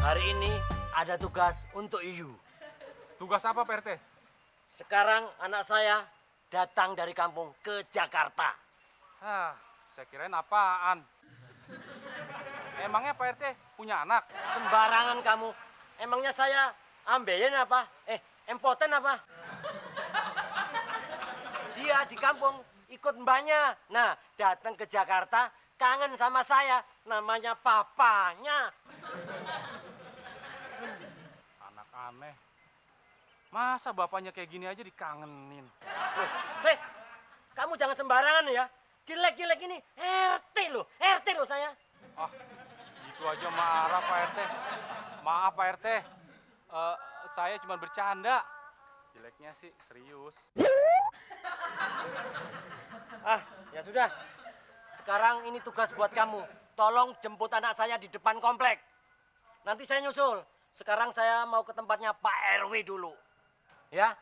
Hari ini ada tugas untuk Iyu. Tugas apa Pak RT? Sekarang anak saya datang dari kampung ke Jakarta. Saya kirain apaan. Emangnya Pak RT punya anak? Sembarangan kamu. Emangnya saya ambeien apa? Empoten apa? Dia di kampung ikut mbaknya. Nah, datang ke Jakarta kangen sama saya. Namanya papanya. Anak aneh. Masa bapaknya kayak gini aja dikangenin? Chris, kamu jangan sembarangan ya. Jelek-jelek ini RT loh saya. Ah, gitu aja marah Pak RT. Maaf Pak RT, saya cuma bercanda. Jeleknya sih serius. Ya sudah. Sekarang ini tugas buat kamu. Tolong jemput anak saya di depan komplek. Nanti saya nyusul. Sekarang saya mau ke tempatnya Pak RW dulu. Ya.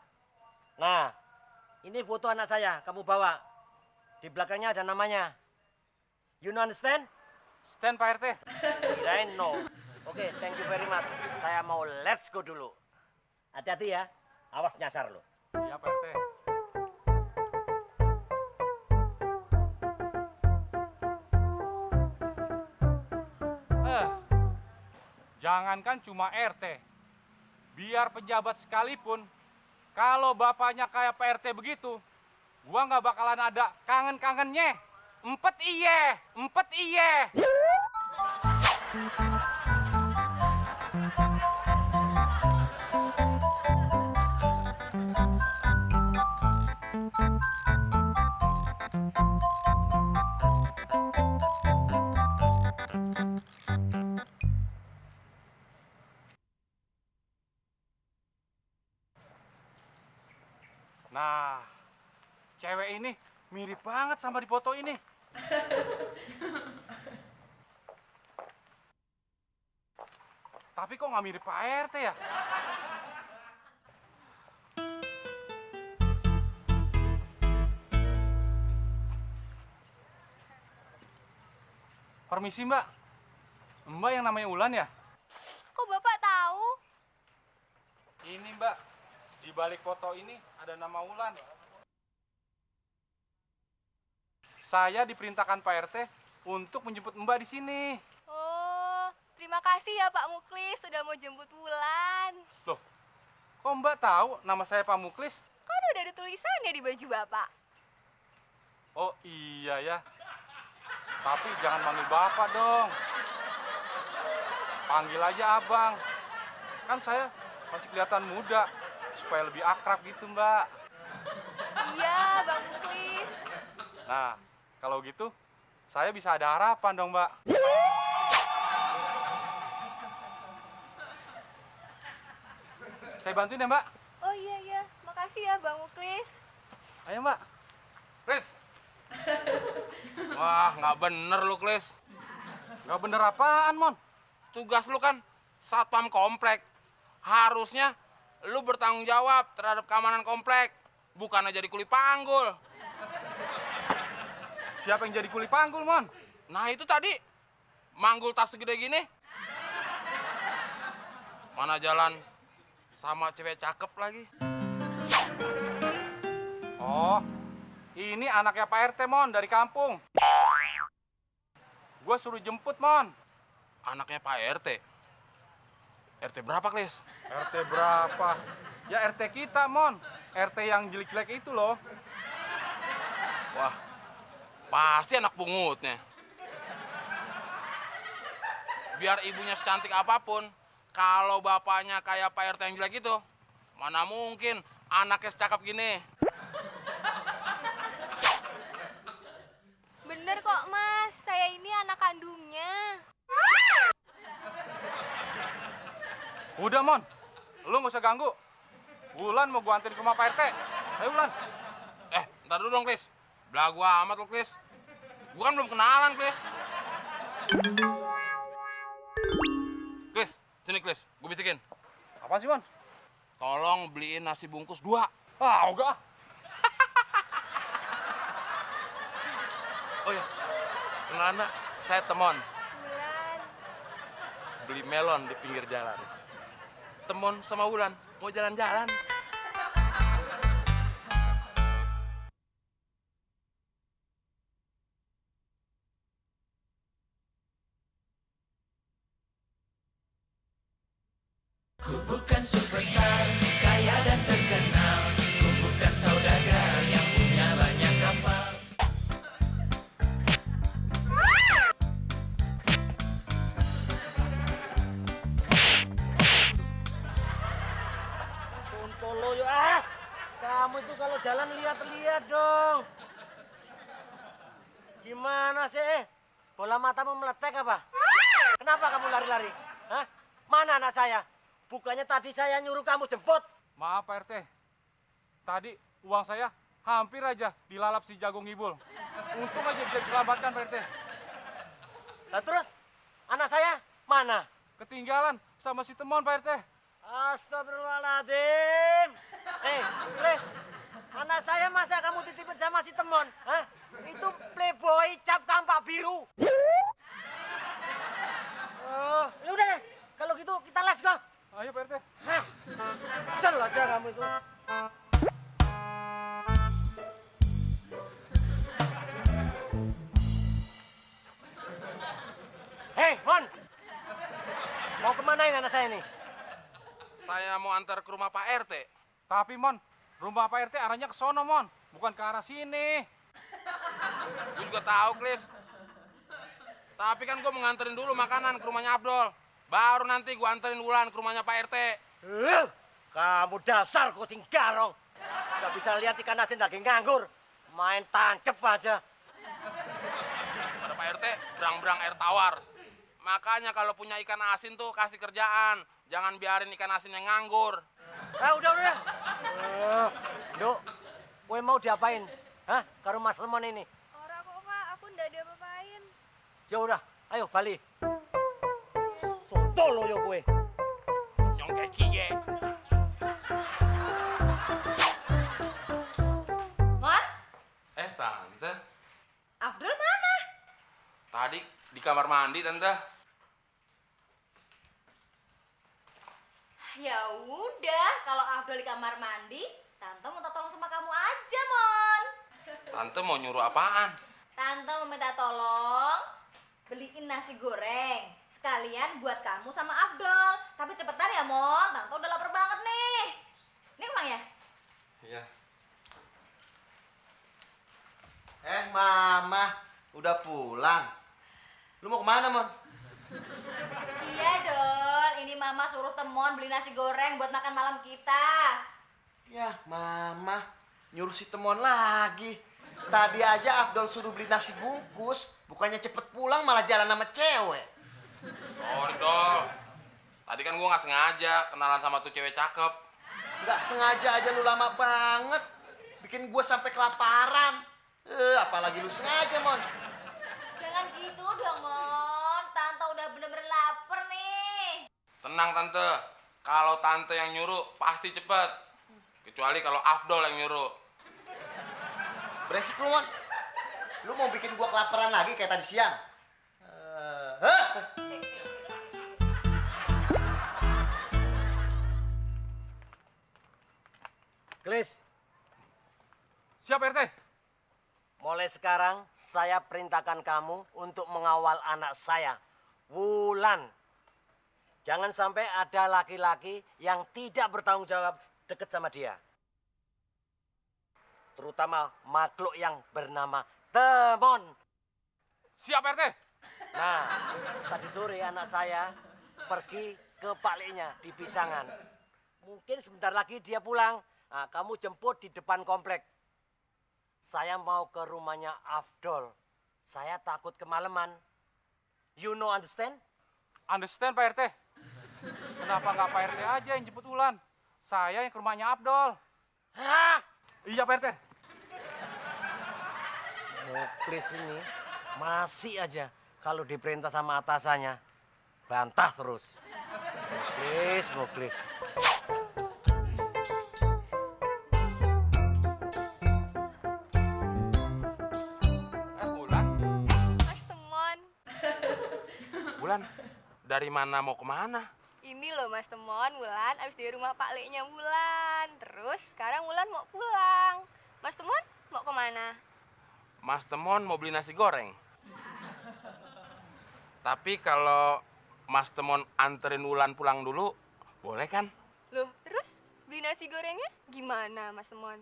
Nah, ini foto anak saya. Kamu bawa. Di belakangnya ada namanya. You know understand? Stand Pak RT. Kirain no. Oke, thank you very much. Saya mau let's go dulu. Hati-hati ya. Awas nyasar lo. Iya Pak RT. Jangankan cuma RT, biar pejabat sekalipun, kalau bapaknya kayak Pak RT begitu, gua nggak bakalan ada kangen-kangennya. Empet iye. Nah, cewek ini mirip banget sama di foto ini. Tapi kok nggak mirip Pak RT ya? Permisi Mbak. Mbak yang namanya Ulan ya? Kok Bapak tahu? Ini Mbak, di balik foto ini ada nama Ulan. Saya diperintahkan Pak RT untuk menjemput Mbak di sini. Oh, terima kasih ya Pak Muklis sudah mau jemput Wulan. Loh, kok Mbak tahu nama saya Pak Muklis? Kan udah ada tulisannya di baju Bapak. Oh iya ya. Tapi jangan manggil Bapak dong. Panggil aja Abang. Kan saya masih kelihatan muda, supaya lebih akrab gitu Mbak. Iya, Bang Muklis. Nah, kalau gitu saya bisa ada harapan dong Mbak. Saya bantuin ya Mbak. Oh iya, makasih ya Bang Muklis. Ayo Mbak. Klis. Wah, nggak bener lu, Klis. Nggak bener apaan, Mon? Tugas lu kan satpam komplek. Harusnya lu bertanggung jawab terhadap keamanan komplek. Bukannya jadi kuli panggul. Siapa yang jadi kuli panggul, Mon? Nah itu tadi, manggul tas segede gini. Mana jalan sama cewek cakep lagi. Oh, ini anaknya Pak RT, Mon, dari kampung. Gua suruh jemput, Mon. Anaknya Pak RT. RT berapa, Klis? RT berapa? Ya RT kita, Mon. RT yang jelek-jelek itu loh. Wah, pasti anak pungutnya. Biar ibunya secantik apapun, kalau bapaknya kayak Pak RT yang jelek itu, mana mungkin anaknya secakep gini. Bener kok Mas, saya ini anak kandungnya. Udah, Mon. Lu nggak usah ganggu. Wulan mau gua anterin ke rumah Pak RT. Ayo, Wulan. Ntar dulu dong, Klis. Belagu amat lo, Klis. Gua kan belum kenalan, Klis. Klis, sini, Klis. Gua bisikin. Apa sih, Mon? Tolong beliin nasi bungkus 2. Ah, enggak. Oh ya, kenalan, Mbak. Saya Temon. Wulan. beli melon di pinggir jalan. Temon sama Wulan mau jalan-jalan. Sontoloyo kamu itu kalau jalan lihat-lihat dong. Gimana sih? Bola matamu meletek apa? Kenapa kamu lari-lari? Hah? Mana anak saya? Bukannya tadi saya nyuruh kamu jemput? Maaf Pak RT. Tadi uang saya hampir aja dilalap si jagung ngibul. Untung aja bisa diselamatkan Pak RT. Lah terus anak saya mana? Ketinggalan sama si Temon Pak RT. Astagfirullahaladzim. Chris, anak saya masa kamu titipin sama si Temon? Hah? Itu playboy cap kampak biru. Oh, ya udah deh. Kalau gitu kita les kok. Ayo Pak RT. Hah? Sel aja kamu itu. Hei, Mon. Mau kemana ini anak saya nih? Saya mau antar ke rumah Pak RT. Tapi Mon, rumah Pak RT arahnya ke sono Mon, bukan ke arah sini. Gue juga tahu, Klis. Tapi kan gue mau nganterin dulu makanan ke rumahnya Abdul. Baru nanti gue anterin Wulan ke rumahnya Pak RT. Kamu dasar kucing garong. Gak bisa lihat ikan asin daging nganggur. Main tancep aja. Pada Pak RT, berang-berang air tawar. Makanya kalau punya ikan asin tuh kasih kerjaan. Jangan biarin ikan asin yang nganggur. Udah. Duk, kue mau diapain? Hah? Ke rumah Temon ini? Ora kok Kak, aku ndak diapa-apain. Ya udah, ayo balik. Sontolo yo kue. Nyong kayak kie. Mon, Tante. Afdol mana? Tadi di kamar mandi, Tante. Ya udah, kalau Afdol di kamar mandi, Tante minta tolong sama kamu aja, Mon. Tante mau nyuruh apaan? Tante mau minta tolong beliin nasi goreng sekalian buat kamu sama Afdol. Tapi cepetan ya, Mon. Tante udah lapar banget nih. Ini kemang ya? Iya. Mama, udah pulang. Lu mau kemana, Mon? Iya, Dol. Ini Mama suruh Temon beli nasi goreng buat makan malam kita. Ya, Mama, nyuruh si Temon lagi. Tadi aja Abdul suruh beli nasi bungkus, bukannya cepet pulang malah jalan sama cewek. Sorry, Dol. Tadi kan gue nggak sengaja kenalan sama tuh cewek cakep. Nggak sengaja aja lu lama banget. Bikin gue sampai kelaparan. Apalagi lu sengaja, Mon. Jangan gitu dong, Mon. Tante udah bener-bener lapar nih. Tenang, Tante. Kalau Tante yang nyuruh, pasti cepet. Kecuali kalau Afdol yang nyuruh. Brengsek lu, Mon. Lu mau bikin gua kelaparan lagi kayak tadi siang? Hah? Glis, Siap Pak RT. mulai sekarang saya perintahkan kamu untuk mengawal anak saya, Wulan. Jangan sampai ada laki-laki yang tidak bertanggung jawab dekat sama dia. Terutama makhluk yang bernama Temon. Siap Pak RT. Nah, tadi sore anak saya pergi ke Pakliknya di Pisangan. Mungkin sebentar lagi dia pulang. Nah, kamu jemput di depan komplek. Saya mau ke rumahnya Afdol. Saya takut kemalaman. You know understand? Understand Pak RT. Kenapa nggak Pak RT aja yang jemput Wulan? Saya yang ke rumahnya Abdol. Hah? Iya Pak RT. Muklis ini masih aja kalau diperintah sama atasannya bantah terus. Muklis. Wulan. Mas Temon. Wulan, dari mana mau kemana? Ini loh Mas Temon, Wulan abis dari rumah Pak Leknya Wulan. Terus sekarang Wulan mau pulang. Mas Temon mau kemana? Mas Temon mau beli nasi goreng. Tapi kalau Mas Temon anterin Wulan pulang dulu, boleh kan? Loh, terus beli nasi gorengnya gimana Mas Temon?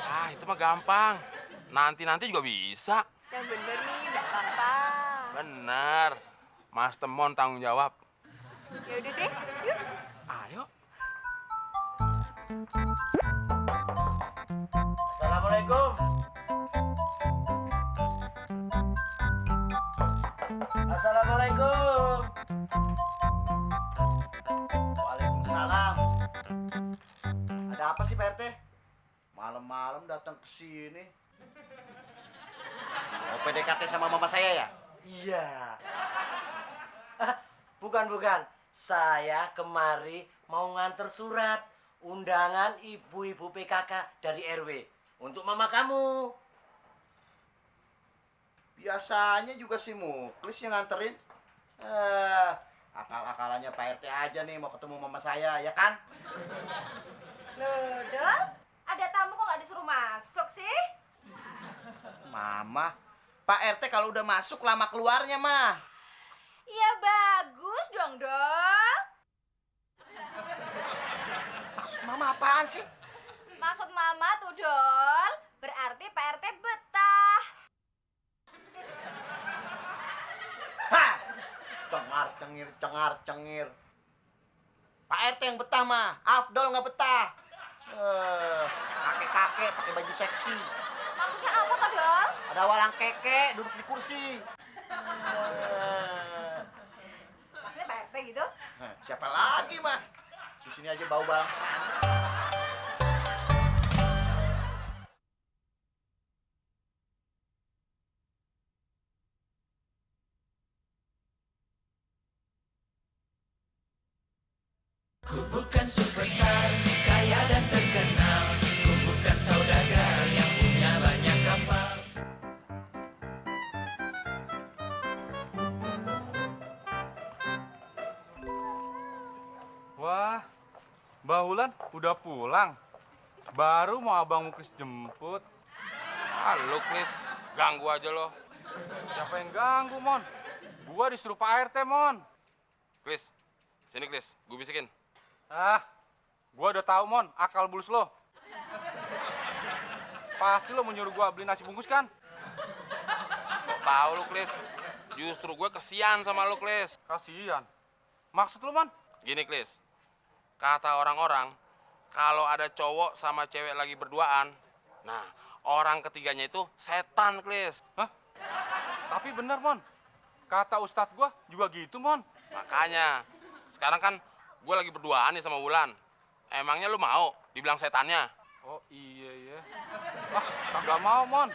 Ah, itu mah gampang. Nanti juga bisa. Yang bener nih, enggak apa-apa. Bener. Mas Temon tanggung jawab. Ya udah deh, yuk. Ayo. Assalamualaikum. Assalamualaikum. Waalaikumsalam. Ada apa sih Pak RT? Malam-malam datang ke sini. Mau PDKT sama mama saya ya? Iya. Bukan. Saya kemari mau nganter surat undangan ibu-ibu PKK dari RW untuk mama kamu. Biasanya juga si Muklis yang nganterin. Akal-akalannya Pak RT aja nih mau ketemu mama saya, ya kan? Loh, Dol, ada tamu kok nggak disuruh masuk sih? Mama, Pak RT kalau udah masuk lama keluarnya mah. Ya bagus dong, Dol. Maksud Mama apaan sih? Maksud Mama tuh, Dol, berarti Pak RT betah. Hah! Cengar-cengir. Pak RT yang betah mah, Afdol nggak betah. Kakek-kakek pakai baju seksi. Maksudnya apa tuh, Dol? Ada walang keke duduk di kursi. Maksudnya Pak RT gitu? Siapa lagi mah? Di sini aja bau bangsa. Ku bukan superstar, kaya dan terkenal. Ku bukan saudagar yang punya banyak kapal. Wah, Mbak Wulan udah pulang. Baru mau Abang Muklis jemput. Halo, Klis. Ganggu aja lo. Siapa yang ganggu, Mon? Gua disuruh Pak RT, Mon. Klis, sini Klis, gue bisikin. Ah, gua udah tahu, Mon, akal bulus lo. Pasti lo mau nyuruh gua beli nasi bungkus kan? Sok tahu lu, Klis. Justru gue kesian sama lu, Klis. Kasihan. Maksud lo, Mon? Gini, Klis. Kata orang-orang, kalau ada cowok sama cewek lagi berduaan, nah, orang ketiganya itu setan, Klis. Hah? Tapi bener, Mon. Kata ustadz gua juga gitu, Mon. Makanya, sekarang kan gue lagi berduaan nih sama Wulan. Emangnya lu mau dibilang setannya? Oh iya. Ah, kagak mau, Mon.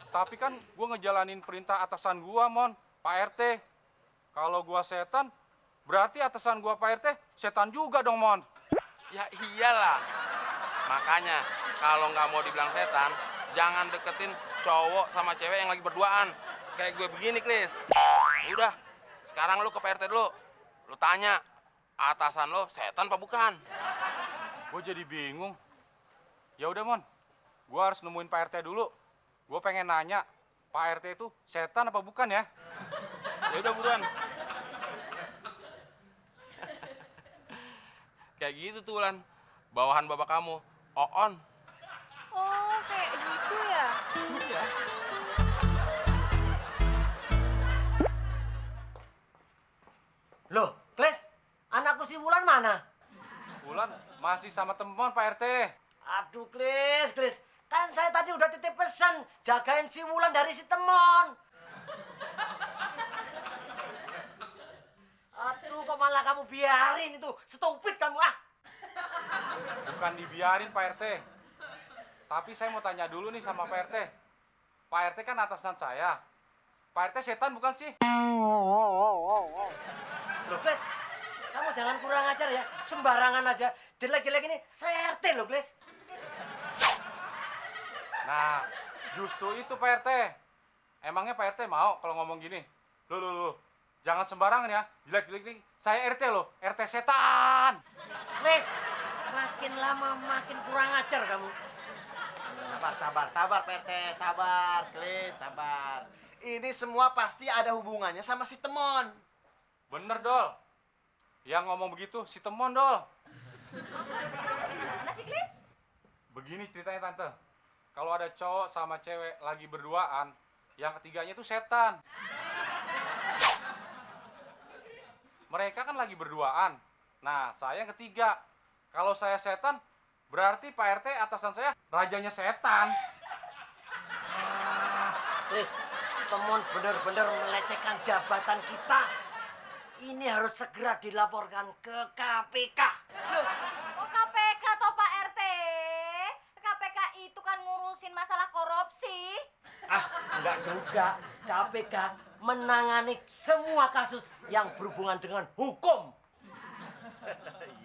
Tapi kan gua ngejalanin perintah atasan gua, Mon. Pak RT. Kalau gua setan, berarti atasan gua Pak RT setan juga dong, Mon. Ya iyalah. Makanya, kalau nggak mau dibilang setan, jangan deketin cowok sama cewek yang lagi berduaan. Kayak gue begini, Klis. Udah, sekarang lu ke Pak RT dulu. Lu tanya, atasan lo setan apa bukan? Gue jadi bingung. Ya udah, Mon. Gua harus nemuin Pak RT dulu. Gue pengen nanya, Pak RT itu setan apa bukan ya? Ya udah buruan. Kayak gitu tuh, Lan. Bawahan bapak kamu, Oon. Oh, kayak gitu ya? Iya. Loh, Kles, anakku si Wulan mana? Wulan masih sama teman Pak RT. Aduh, Kles. Kan saya tadi udah titip pesan jagain si Wulan dari si Temon. Aduh, kok malah kamu biarin itu? Stupid kamu, ah. Bukan dibiarin Pak RT. Tapi saya mau tanya dulu nih sama Pak RT. Pak RT kan atasan saya. Pak RT setan bukan sih? Loh, Kles, kamu jangan kurang ajar ya. Sembarangan aja. Jelek-jelek ini saya RT loh, Kles. Nah, justru itu Pak RT. Emangnya Pak RT mau kalau ngomong gini? Loh. Jangan sembarangan ya, jelek-jelek. Saya RT loh, RT setan. Klis, makin lama makin kurang ajar kamu. Sabar, Pak RT. Sabar, Klis, sabar. Ini semua pasti ada hubungannya sama si Temon. Bener, Dol. Yang ngomong begitu si Temon, Dol. Mana sih, Klis? Begini ceritanya, Tante. Kalau ada cowok sama cewek lagi berduaan, yang ketiganya itu setan. Mereka kan lagi berduaan. Nah, saya yang ketiga. Kalau saya setan, berarti Pak RT atasan saya rajanya setan. Klis, Temon benar-benar melecehkan jabatan kita. Ini harus segera dilaporkan ke KPK. Loh, kok KPK toh Pak RT? KPK itu kan ngurusin masalah korupsi. Ah, enggak juga. KPK menangani semua kasus yang berhubungan dengan hukum.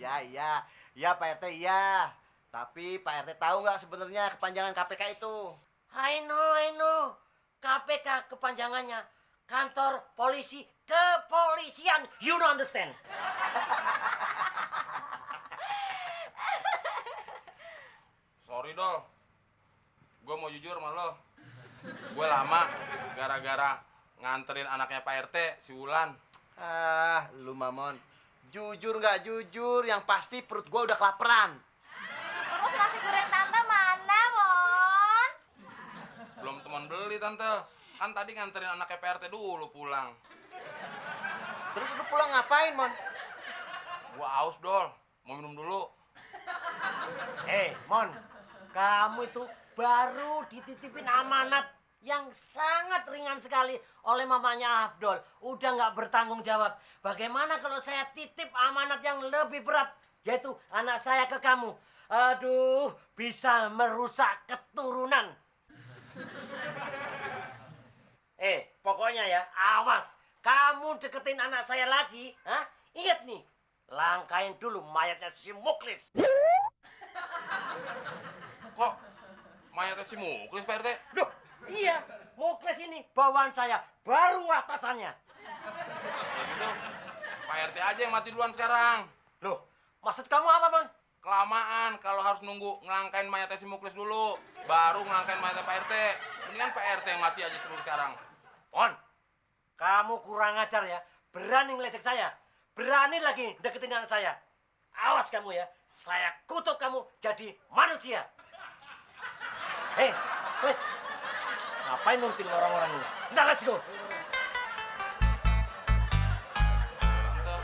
Iya Pak RT, iya. Tapi Pak RT tahu nggak sebenarnya kepanjangan KPK itu? I know. KPK kepanjangannya Kantor Polisi Kepolisian. You don't understand. Sorry, Dol. Gue mau jujur sama lo. Gue lama gara-gara nganterin anaknya Pak RT, si Wulan. Ah, lu Mamon. Jujur nggak jujur, yang pasti perut gua udah kelaparan. Terus nasi goreng tante mana, Mon? Belum teman beli, Tante. Kan tadi nganterin anaknya Pak RT dulu pulang. Terus lu pulang ngapain, Mon? Gue aus, Dol. Mau minum dulu. Mon, kamu itu baru dititipin amanat yang sangat ringan sekali oleh mamanya Afdol. Udah nggak bertanggung jawab. Bagaimana kalau saya titip amanat yang lebih berat, yaitu anak saya ke kamu? Aduh, bisa merusak keturunan. Pokoknya ya, awas. Kamu deketin anak saya lagi, ingat nih, langkain dulu mayatnya si Muklis. Kok mayatnya si Muklis, Pak RT? Loh, iya, Muklis ini bawaan saya, baru atasannya. Kalau gitu, Pak RT aja yang mati duluan sekarang. Loh, maksud kamu apa, Mon? Kelamaan kalau harus nunggu ngelangkain mayatnya si Muklis dulu, baru ngelangkain mayatnya Pak RT. Mendingan Pak RT yang mati aja dulu sekarang. Mon, kamu kurang ajar ya. Berani ngeledek saya. Berani lagi deketin anak saya. Awas kamu ya, saya kutuk kamu jadi manusia. Wes, ngapain nurutin orang-orang ini? Kita let's go. Tante,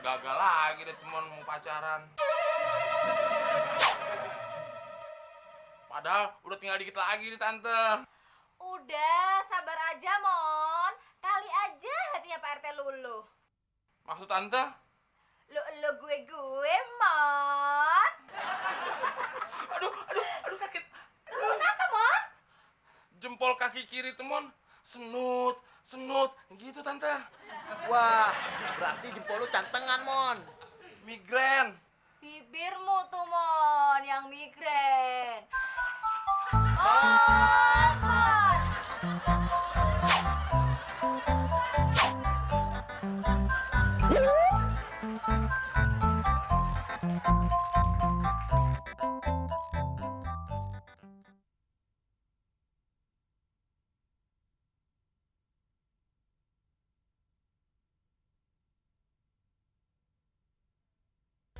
gagal lagi deh teman mau pacaran. Padahal udah tinggal dikit lagi nih, Tante. Udah, sabar aja, Mon. Kali aja hatinya Pak RT luluh. Maksud Tante? Lu gue, Mon. Aduh sakit. Kenapa, Mon? Jempol kaki kiri teman senut gitu, Tante. Wah, berarti jempol lu cantengan, Mon. Migren. Bibirmu tuh, Mon, yang migren.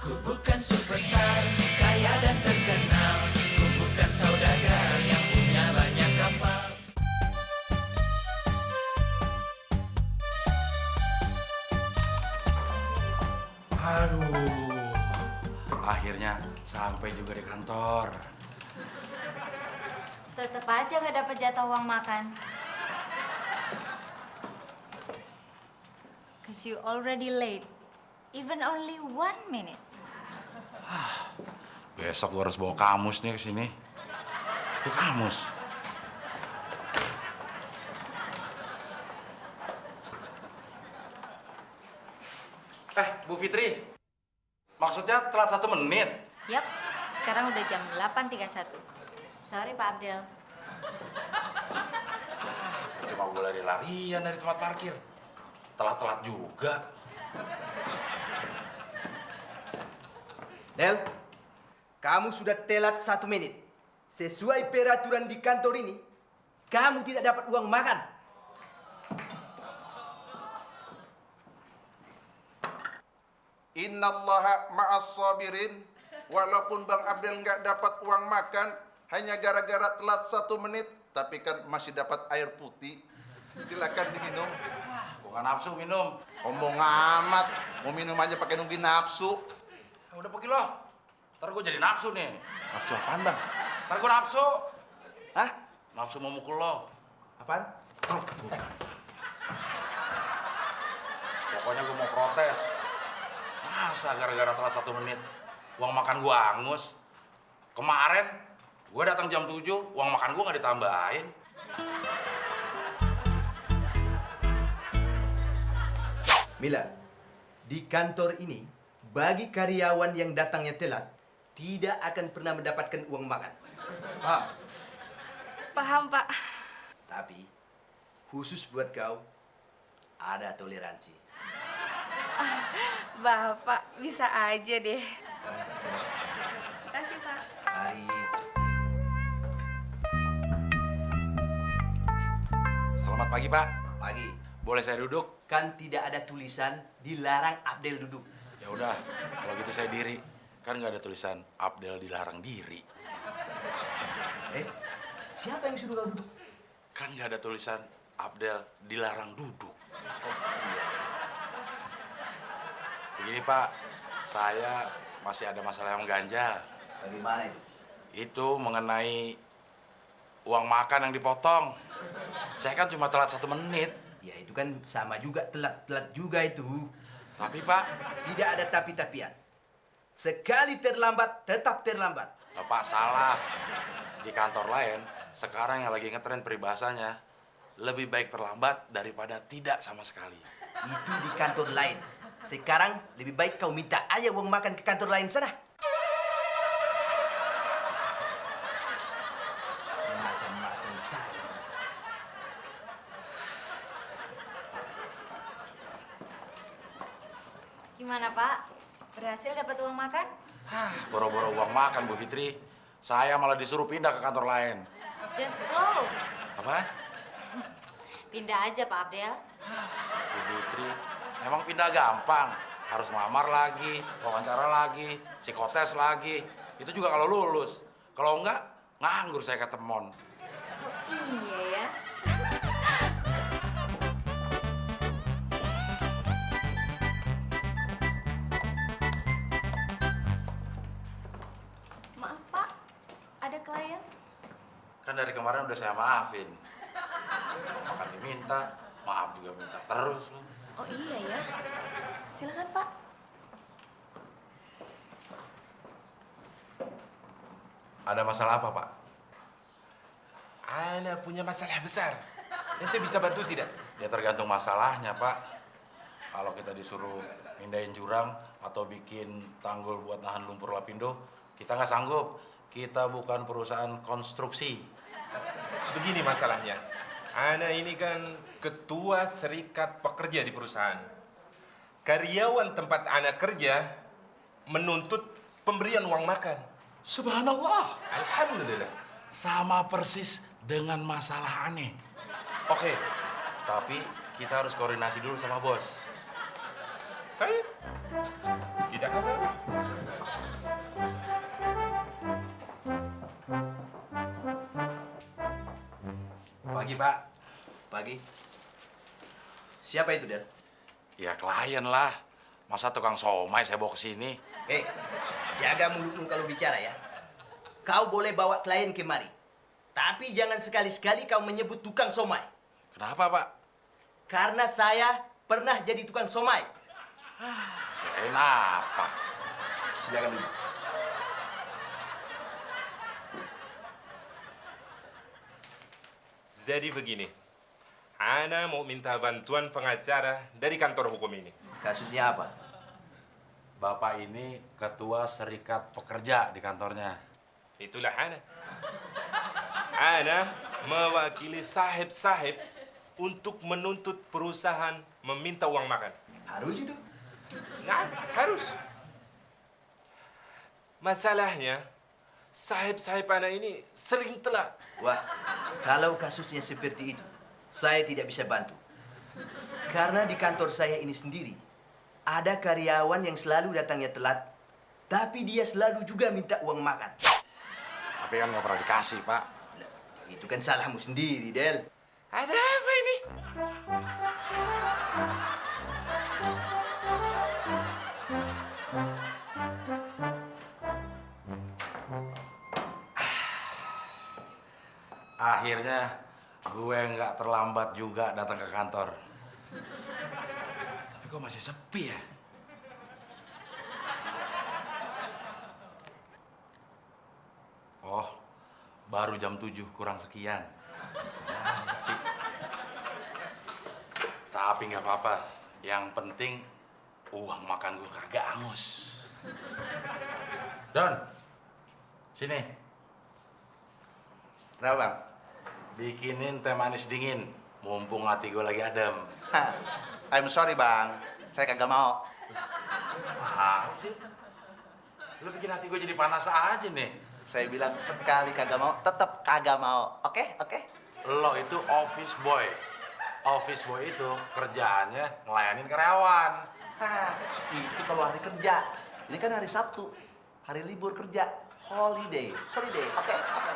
Ku bukan superstar, kaya dan terkenal. Ku bukan saudagar yang punya banyak kapal. Aduh. Akhirnya sampai juga di kantor. Tetep aja gak dapet jatah uang makan. Cause you already late. Even only 1 minute. Besok gua harus bawa kamus nih ke sini. Itu kamus. Bu Fitri. Maksudnya telat 1 menit. Yap, sekarang udah jam 8.31. Sorry Pak Abdel. Cuma gue lari-larian dari tempat parkir. telat-telat juga. Del, kamu sudah telat 1 menit. Sesuai peraturan di kantor ini, kamu tidak dapat uang makan. Innallaha ma'as sabirin. Walaupun Bang Abdel nggak dapat uang makan hanya gara-gara telat 1 menit, tapi kan masih dapat air putih. Silakan diminum. Gua nggak nafsu minum. Ngomong amat, mau minum aja pakai nungguin nafsu. Udah pergi loh. Ntar gue jadi nafsu nih. Nafsu apaan, Bang? Ntar gue nafsu. Hah? Nafsu mau mukul lo. Apaan? Pokoknya gue mau protes. Masa gara-gara telat 1 menit, uang makan gue angus. Kemarin gue datang jam 7, uang makan gue nggak ditambahin. Mila, di kantor ini, bagi karyawan yang datangnya telat, tidak akan pernah mendapatkan uang makan. Paham? Paham, Pak. Tapi, khusus buat kau, ada toleransi. Bapak bisa aja deh. Kasih, Pak. Mari. Selamat pagi, Pak. Pagi. Boleh saya duduk? Kan tidak ada tulisan dilarang Abdel duduk. Ya udah, kalau gitu saya diri. Kan nggak ada tulisan Abdel dilarang diri. Siapa yang suruh kau duduk? Kan nggak ada tulisan Abdel dilarang duduk. Begini Pak, saya masih ada masalah yang mengganjal. Bagaimana itu? Itu mengenai uang makan yang dipotong. Saya kan cuma telat 1 menit. Ya itu kan sama juga, telat juga itu. Tapi Pak, Tidak ada tapi-tapian. Sekali terlambat, tetap terlambat. Bapak salah. Di kantor lain, sekarang yang lagi ngetren peribahasanya, lebih baik terlambat daripada tidak sama sekali. Itu di kantor lain. Sekarang lebih baik kau minta aja uang makan ke kantor lain sana. Macam-macam saya. Gimana Pak? Berhasil dapat uang makan? Boro-boro uang makan, Bu Fitri. Saya malah disuruh pindah ke kantor lain. Just go. Apaan? Pindah aja Pak Abdel. Bu Fitri, emang pindah gampang. Harus ngelamar lagi, wawancara lagi, psikotes lagi. Itu juga kalau lulus. Kalau enggak, nganggur saya ke temon. Iya ya. Maaf, Pak. Ada klien. Kan dari kemarin udah saya maafin. Makan diminta, maaf juga minta terus loh. Oh iya ya. Silakan, Pak. Ada masalah apa, Pak? Ana punya masalah besar. Ente bisa bantu tidak? Ya tergantung masalahnya, Pak. Kalau kita disuruh mindahin jurang atau bikin tanggul buat nahan lumpur lapindo, kita nggak sanggup. Kita bukan perusahaan konstruksi. Begini masalahnya. Ana ini kan ketua serikat pekerja di perusahaan. Karyawan tempat Ana kerja menuntut pemberian uang makan. Subhanallah. Alhamdulillah. Sama persis dengan masalah aneh. Oke, tapi kita harus koordinasi dulu sama bos. Baik. Tidak apa-apa. Pagi, Pak. Pagi. Siapa itu, Del? Ya klien lah. Masa tukang somai saya bawa ke sini? Jaga mulutmu kalau bicara ya. Kau boleh bawa klien kemari. Tapi jangan sekali-sekali kau menyebut tukang somai. Kenapa, Pak? Karena saya pernah jadi tukang somai. Kenapa? Silakan dulu. Jadi begini. Ana mau minta bantuan pengacara dari kantor hukum ini. Kasusnya apa? Bapak ini ketua serikat pekerja di kantornya. Itulah Ana. Ana mewakili sahib-sahib untuk menuntut perusahaan meminta uang makan. Harus itu. Nah, harus. Masalahnya, sahib-sahib anak ini sering telat. Wah, kalau kasusnya seperti itu, saya tidak bisa bantu. Karena di kantor saya ini sendiri, ada karyawan yang selalu datangnya telat, tapi dia selalu juga minta uang makan. Tapi kan nggak pernah dikasih, Pak. Itu kan salahmu sendiri, Del. Ada apa ini? Akhirnya gue nggak terlambat juga datang ke kantor. Tapi kok masih sepi ya? Oh, baru jam 7 kurang sekian. Masih sepi. Tapi nggak apa-apa. Yang penting uang makan gue kagak angus. Don, sini. Kenapa, Bang? Bikinin teh manis dingin, mumpung hati gue lagi adem. I'm sorry, Bang. Saya kagak mau. Apaan sih? Lu bikin hati gue jadi panas aja nih. Saya bilang sekali kagak mau, tetap kagak mau. Oke, oke. Lo itu office boy. Office boy itu kerjaannya ngelayanin karyawan. Hah, itu kalau hari kerja. Ini kan hari Sabtu. Hari libur kerja. Holiday. Holiday. Oke, oke.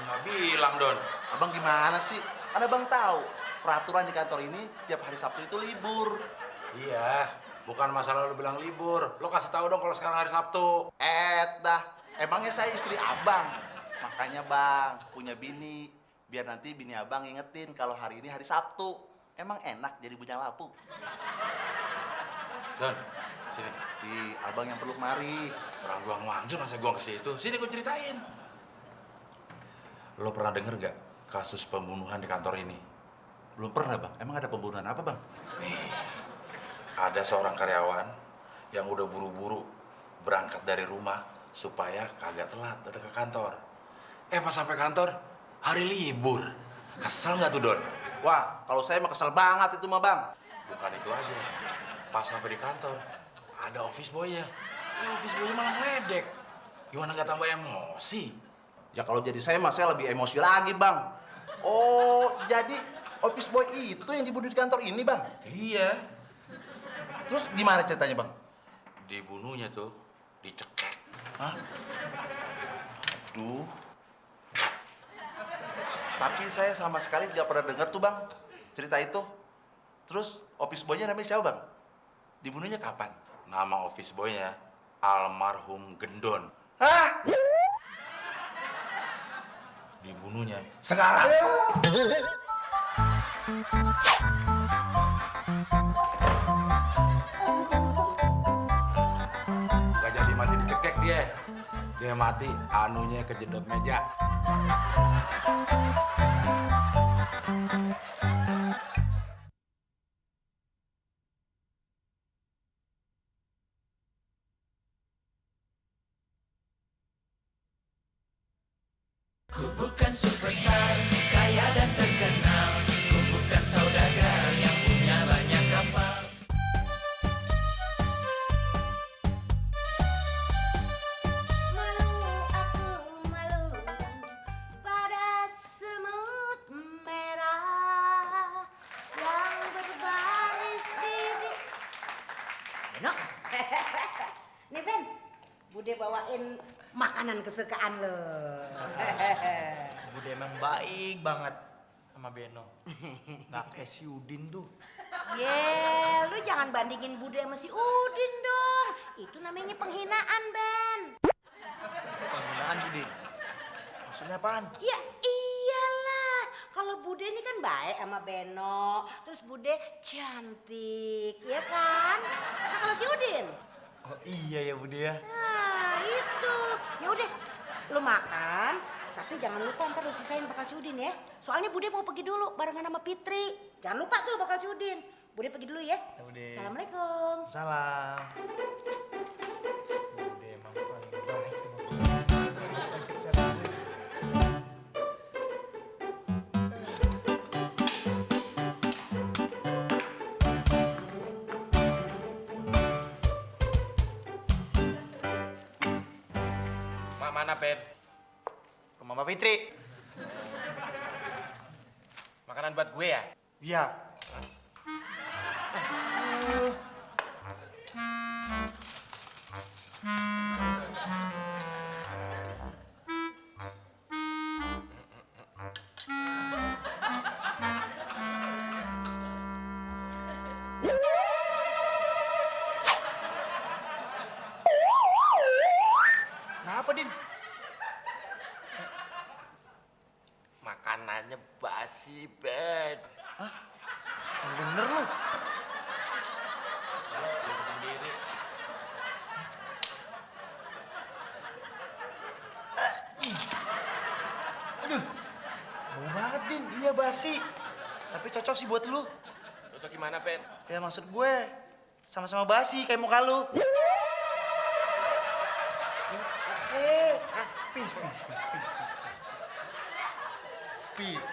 Nggak bilang, Don. Abang gimana sih? Kan abang tahu peraturan di kantor ini setiap hari Sabtu itu libur. Iya, bukan masalah lu bilang libur. Lo kasih tahu dong kalau sekarang hari Sabtu. Dah. Emangnya saya istri abang. Makanya bang, punya bini. Biar nanti bini abang ingetin kalau hari ini hari Sabtu. Emang enak jadi bujang lapuk. Don, sini. Di abang yang perlu kemari. Orang gua nganggur masa gua ke situ. Sini gua ceritain. Lo pernah denger gak kasus pembunuhan di kantor ini? Belum pernah bang. Emang ada pembunuhan apa bang? Nih, ada seorang karyawan yang udah buru-buru berangkat dari rumah supaya kagak telat datang ke kantor. Pas sampai kantor, hari libur. Kesel nggak tuh, Don? Wah, kalau saya mah kesel banget itu mah bang. Bukan itu aja. Pas sampai di kantor, ada office boy-nya. Office boy-nya malah ngeledek. Gimana nggak tambah emosi? Ya kalau jadi saya mah saya lebih emosi lagi bang. Oh, jadi office boy itu yang dibunuh di kantor ini bang? Iya. Terus gimana ceritanya bang? Dibunuhnya tuh dicekek. Hah? Aduh. Tapi saya sama sekali tidak pernah dengar tuh bang cerita itu. Terus office boy-nya namanya siapa bang? Dibunuhnya kapan? Nama office boy-nya almarhum Gendon. Hah? Dibunuhnya sekarang. Gak jadi mati dicekek dia. Dia mati anunya kejedot meja. Ku bukan superstar, kaya dan terkenal. Ku bukan saudagar yang punya banyak kapal. Malu aku malu pada semut merah yang berbaris di. Beno, nih Ben, Bude bawain makanan kesukaan lo. Bude emang baik banget sama Beno. Nggak kayak si Udin tuh. Ye, lu jangan bandingin Bude sama si Udin dong. Itu namanya penghinaan, Ben. Penghinaan Bude. Maksudnya apaan? Ya iyalah, kalau Bude ini kan baik sama Beno, terus Bude cantik, ya kan? Nah kalau si Udin? Oh iya ya Bude ya. Nah itu, ya udah, lu makan, tapi jangan lupa ntar lu sisain bakal si Udin ya. Soalnya Bude mau pergi dulu barengan sama Fitri. Jangan lupa tuh bakal si Udin. Bude pergi dulu ya. Ya Bude. Assalamualaikum. Salam. Bude emang paling baik. kemana, Ben? Rumah Mbak Fitri. Makanan buat gue ya? Iya. Kenapa, Din? Makanannya basi, Ben. Yang bener lu. Sendiri. Aduh. Bau banget, Din. Iya, basi. Tapi cocok sih buat lu. Cocok gimana, Ben? Ya maksud gue, sama-sama basi kayak muka lu. Peace. Peace.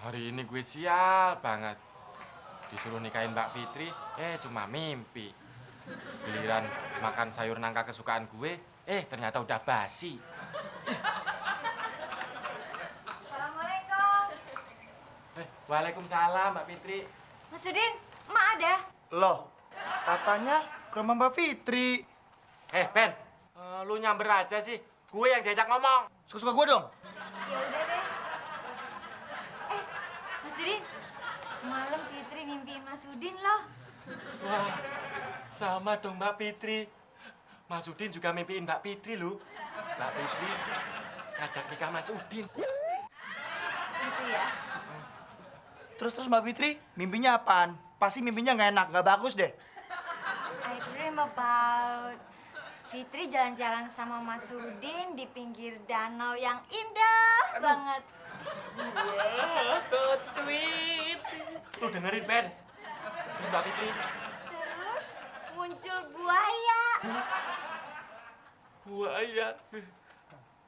Hari ini gue sial banget. Disuruh nikahin Mbak Fitri, cuma mimpi. Giliran makan sayur nangka kesukaan gue, ternyata udah basi. Assalamualaikum. Waalaikumsalam Mbak Fitri. Mas Udin, emak ada? Loh, katanya ke rumah Mbak Fitri. Ben, lu nyamber aja sih. Gue yang diajak ngomong. Suka-suka gue dong. Ya udah deh. Mas Udin, semalam Fitri mimpiin Mas Udin loh. Wah, sama dong Mbak Fitri. Mas Udin juga mimpiin Mbak Fitri lu. Mbak Fitri ngajak nikah Mas Udin. Gitu ya? Terus Mbak Fitri, mimpinya apaan? Pasti mimpinya nggak enak, nggak bagus deh. I dream about Fitri jalan-jalan sama Mas Udin di pinggir danau yang indah banget. Tweet. Lu dengerin Ben. Terus Mbak Fitri. Terus muncul buaya. Buaya.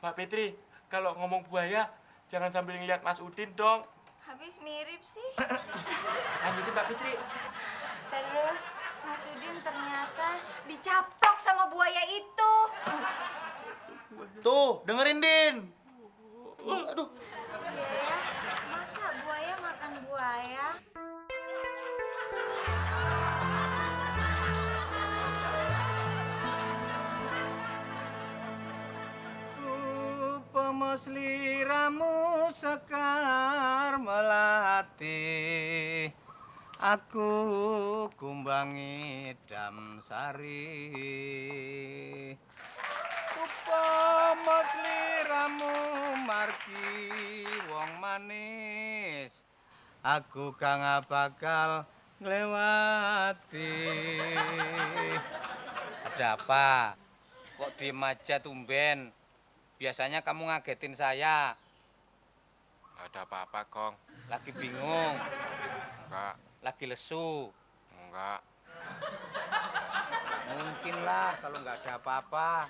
Mbak Fitri, kalau ngomong buaya, jangan sambil ngeliat Mas Udin dong. Habis mirip sih. Lanjutin Mbak Fitri. Terus Mas Udin ternyata dicaplok sama buaya itu. Tuh, dengerin Din. Aduh. Iya ya, masa buaya makan buaya? Pemesliramu sekar melati, aku kumbangi damsari. Pemesliramu margi wong manis, aku kang bakal nglewati. Ada apa? Kok diem aja tumben? Biasanya kamu ngagetin saya. Gak ada apa-apa, Kong. Lagi bingung? Enggak. Lagi lesu? Enggak. Nggak mungkin lah kalau nggak ada apa-apa.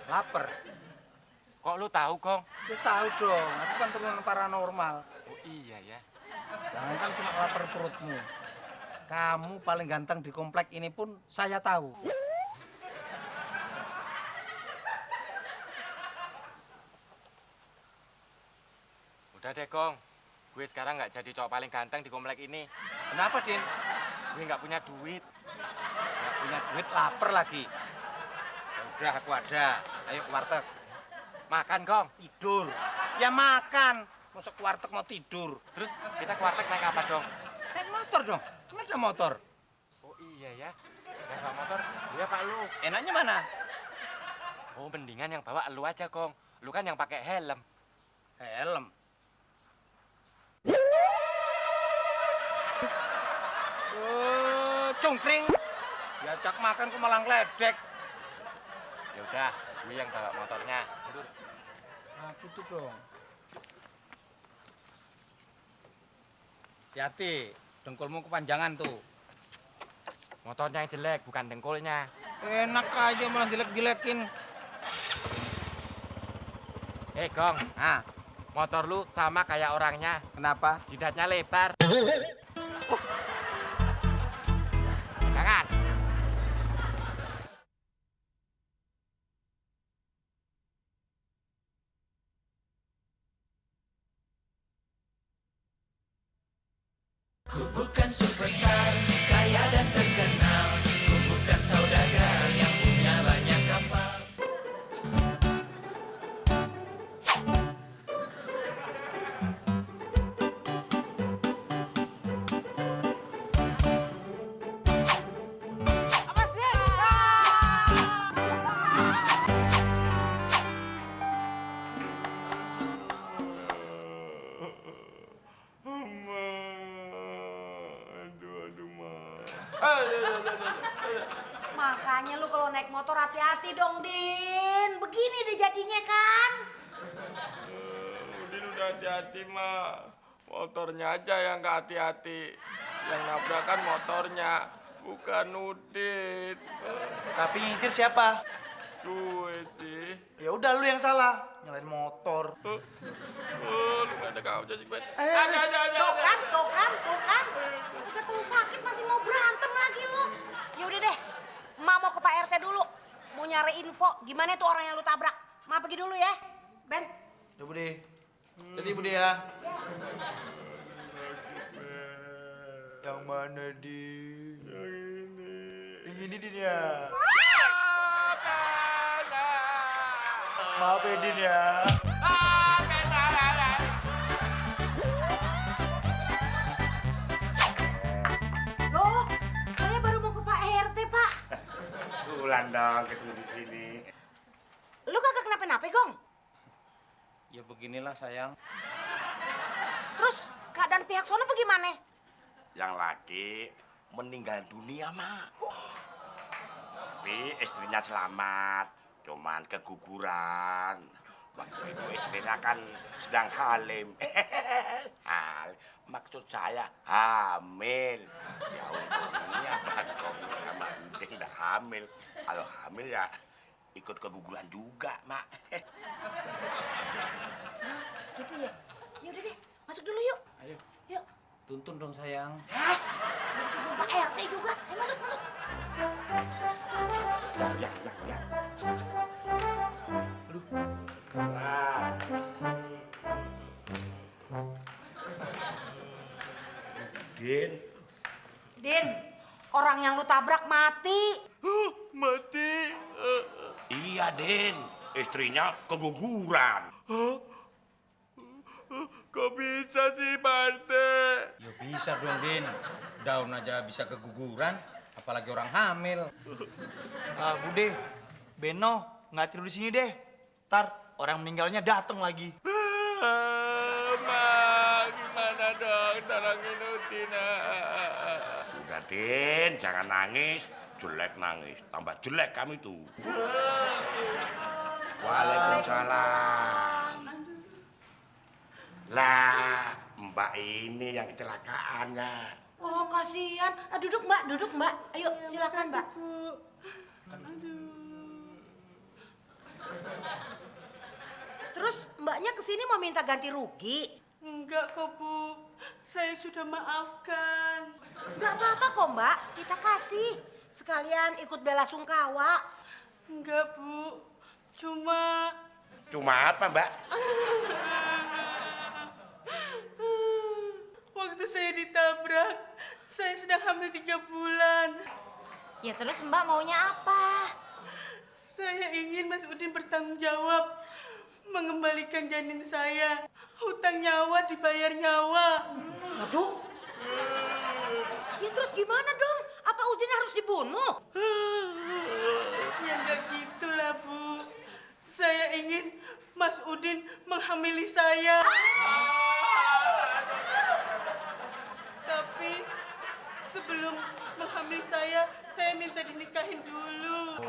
Laper? Kok lu tahu, Kong? Ya tahu dong, aku kan turunan paranormal. Oh iya ya. Jangankan cuma lapar perutmu. Kamu paling ganteng di komplek ini pun saya tahu. Udah deh, Kong. Gue sekarang nggak jadi cowok paling ganteng di komplek ini. Kenapa, Din? Gue nggak punya duit. Nggak punya duit, lapar lagi. Ya udah, aku ada. Ayo ke warteg. Makan, Kong. Tidur. Ya makan. Masuk ke warteg mau tidur. Terus kita ke warteg naik apa dong? Naik motor dong. Kan ada motor. Oh iya ya. Naik bawa motor. Iya Pak lu. Enaknya mana? Oh mendingan yang bawa lu aja, Kong. Lu kan yang pakai helm. Helm. Cungkring. Diajak makan kok malah ngeledek. Ya udah, gue yang bawa motornya. Mundur. Nah, gitu dong. Hati-hati, dengkulmu kepanjangan tuh. Motornya yang jelek, bukan dengkulnya. Enak aja malah jelek-jelekin. Kong. Ah, motor lu sama kayak orangnya. Kenapa? Jidatnya lebar. Jangan. Ku bukan superstar, kaya dan terkenal. Ku bukan saudagar yang punya banyak kapal. Makanya lu kalau naik motor hati-hati dong, Din. Begini deh jadinya kan. Udin udah hati-hati, Mak. Motornya aja yang gak hati-hati. Yang nabrakan motornya, bukan Udin. Tapi nyetir siapa? Gue sih. Ya udah lu yang salah, nyalain motor. Lu gak ada kau jadi gue. Tuh kan. Udah tahu sakit masih mau berantem lagi lu. Ya udah deh, Emak mau ke Pak RT dulu. Mau nyari info gimana tuh orang yang lu tabrak. Emak pergi dulu ya, Ben. Ya Bude. Jadi Bude ya. Yang mana di? Yang ini Din ya. Maaf ya Din ya. Loh, saya baru mau ke Pak RT, Pak. Tulan dong ketemu di sini. Lu kagak kenapa-napa, Gong? Ya beginilah sayang. Terus keadaan pihak sono bagaimana? Yang laki meninggal dunia, Mak. Tapi istrinya selamat, cuman keguguran. Waktu itu istrinya kan sedang halim. Maksud saya hamil. Ya untungnya Bagong sama Enting udah hamil. Kalau hamil ya ikut keguguran juga, Mak. Gitu ya? Ya udah deh, masuk dulu yuk. Ayo. Yuk. Tuntun dong sayang. Hah? Pak RT juga. Ayo masuk. Ya. Aduh. Wah. Din, orang yang lu tabrak mati. Mati. Iya, Din. Istrinya keguguran. Kok bisa sih, Pak RT? Ya bisa dong, Din. Daun aja bisa keguguran, apalagi orang hamil. Ah, Bude. Beno, nggak tidur di sini deh. Ntar orang meninggalnya datang lagi. Mak, gimana dong? Tolongin Udin. Udah, Din, jangan nangis. Jelek nangis, tambah jelek kami tuh. Waalaikumsalam. Lah, Mbak ini yang kecelakaannya. Oh, kasihan. Duduk, Mbak. Ayo, silakan, Mbak. Terus Mbaknya kesini mau minta ganti rugi? Enggak kok, Bu. Saya sudah maafkan. Enggak apa-apa kok, Mbak. Kita kasih. Sekalian ikut bela sungkawa. Enggak, Bu. Cuma apa, Mbak? waktu saya ditabrak, saya sedang hamil 3 bulan. Ya terus Mbak maunya apa? Saya ingin Mas Udin bertanggung jawab, mengembalikan janin saya. Hutang nyawa dibayar nyawa. Aduh. Ya terus gimana dong? Apa Udin harus dibunuh? Ya enggak gitulah, Bu. Saya ingin Mas Udin menghamili saya. Tapi sebelum menghamili saya minta dinikahin dulu.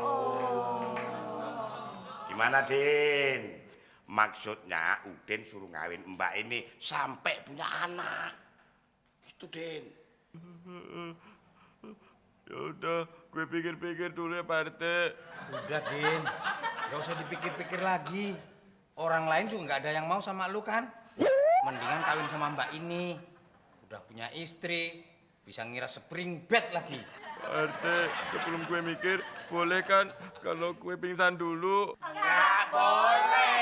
Gimana, Din? Maksudnya Udin suruh ngawin Mbak ini sampai punya anak. Itu, Din. Ya udah, gue pikir-pikir dulu ya, Pak RT. Udah, Din. Gak usah dipikir-pikir lagi. Orang lain juga nggak ada yang mau sama lu kan? mendingan kawin sama Mbak ini. Udah punya istri, bisa ngira spring bed lagi. Pak RT, sebelum gue mikir, boleh kan kalau gue pingsan dulu? Nggak boleh,